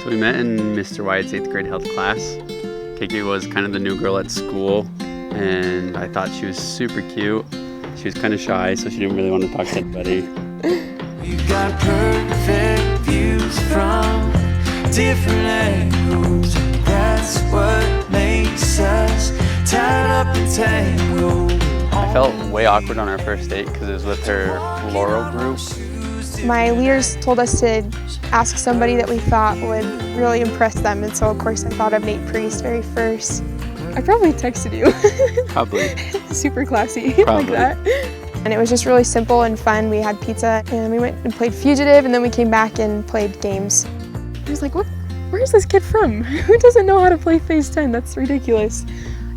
So we met in Mr. Wyatt's 8th grade health class. KK was kind of the new girl at school, and I thought she was super cute. She was kind of shy, so she didn't really want to talk to anybody. We got perfect views from different angles. That's what makes us tied up and tangled. I felt way awkward on our first date because it was with her Laurel group. My leaders told us to ask somebody that we thought would really impress them, and so of course I thought of Nate Priest very first. I probably texted you. Probably. Super classy. Probably. Like that. And it was just really simple and fun. We had pizza and we went and played Fugitive, and then we came back and played games. I was like, where is this kid from? Who doesn't know how to play Phase 10? That's ridiculous.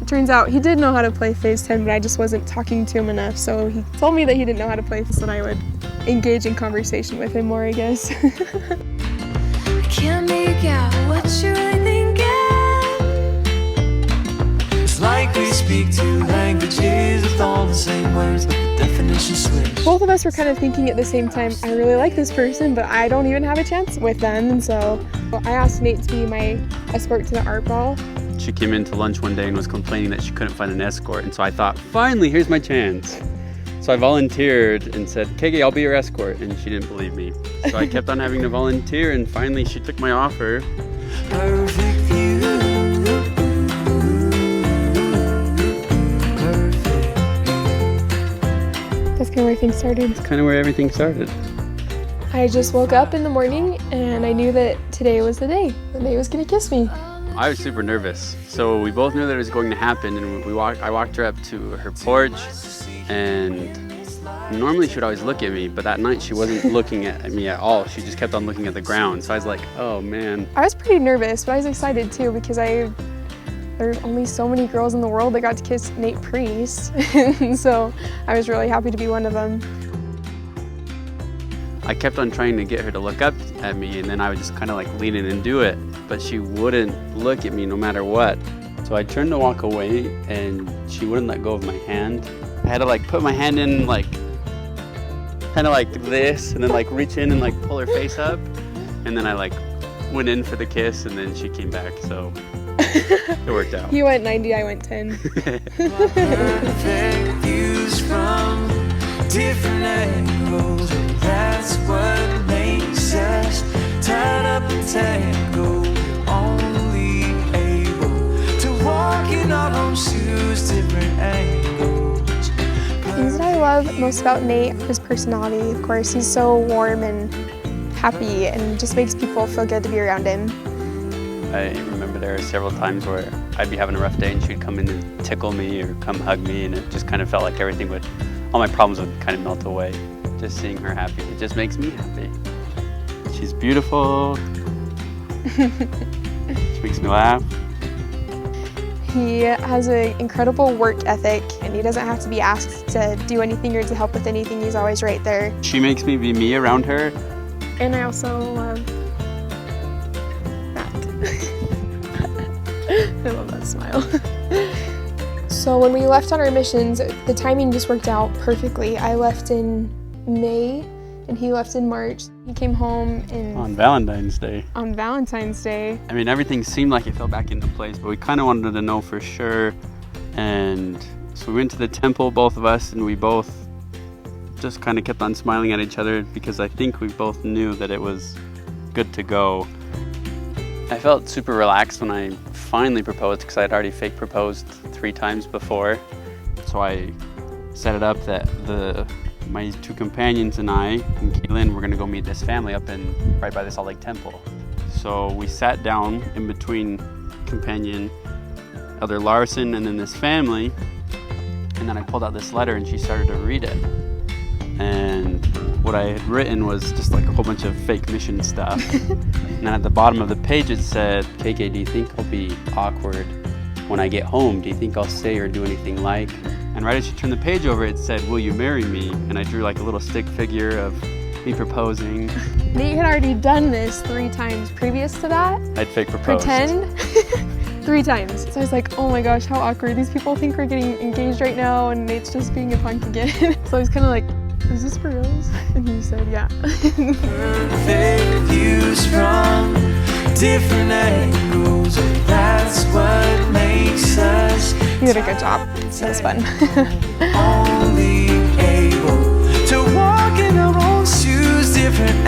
It turns out he did know how to play Phase 10, but I just wasn't talking to him enough. So he told me that he didn't know how to play, so that I would engage in conversation with him more, I guess. Can't make out what you're really thinking. It's like we speak two languages with all the same words, but the definition switch. Both of us were kind of thinking at the same time, I really like this person, but I don't even have a chance with them. And so I asked Nate to be my escort to the art ball. She came into lunch one day and was complaining that she couldn't find an escort, and so I thought, finally, here's my chance. So I volunteered and said, KK, I'll be your escort, and she didn't believe me. So I kept on having to volunteer, and finally she took my offer. Perfect view. Perfect. That's kind of where things started. That's kind of where everything started. I just woke up in the morning and I knew that today was the day. The day was gonna kiss me. I was super nervous. So we both knew that it was going to happen, and I walked her up to her porch, and normally she would always look at me, but that night she wasn't looking at me at all. She just kept on looking at the ground. So I was like, oh man. I was pretty nervous, but I was excited too because there are only so many girls in the world that got to kiss Nate Priest. And so I was really happy to be one of them. I kept on trying to get her to look up at me, and then I would just kind of like lean in and do it, but she wouldn't look at me no matter what. So I turned to walk away, and she wouldn't let go of my hand. I had to like put my hand in like, kind of like this, and then like reach in and like pull her face up, and then I like went in for the kiss, and then she came back, so it worked out. You went 90, I went 10. Perfect views from different angles. That's what makes us tied up and tangled. Only able to walk in our own shoes, different angles. Things that I love most about Nate, his personality, of course. He's so warm and happy and just makes people feel good to be around him. I remember there were several times where I'd be having a rough day and she'd come in and tickle me or come hug me, and it just kind of felt like all my problems would kind of melt away. Just seeing her happy, it just makes me happy. She's beautiful. She makes me laugh. He has an incredible work ethic, and he doesn't have to be asked to do anything or to help with anything. He's always right there. She makes me be me around her. And I also love that. I love that smile. So when we left on our missions, the timing just worked out perfectly. I left in May and he left in March. He came home on Valentine's Day. On Valentine's Day. I mean, everything seemed like it fell back into place, but we kind of wanted to know for sure. And so we went to the temple, both of us, and we both just kind of kept on smiling at each other because I think we both knew that it was good to go. I felt super relaxed when I finally proposed because I had already fake proposed 3 times before. So I set it up that my 2 companions and I and Kaelynn were going to go meet this family up right by the Salt Lake Temple. So we sat down in between companion Elder Larson and then this family, and then I pulled out this letter and she started to read it. And what I had written was just like a whole bunch of fake mission stuff. And then at the bottom of the page it said, KK, do you think I'll be awkward when I get home? Do you think I'll say or do anything like? And right as she turned the page over, it said, will you marry me? And I drew like a little stick figure of me proposing. Nate had already done this 3 times previous to that. I'd fake proposed. Pretend. 3 times. So I was like, oh my gosh, how awkward. These people think we're getting engaged right now and Nate's just being a punk again. So I was kind of like, is this for reals? And he said, yeah. Perfect views from different angles. That's what makes us You did a good job. It was fun. only able to walk in our own shoes, different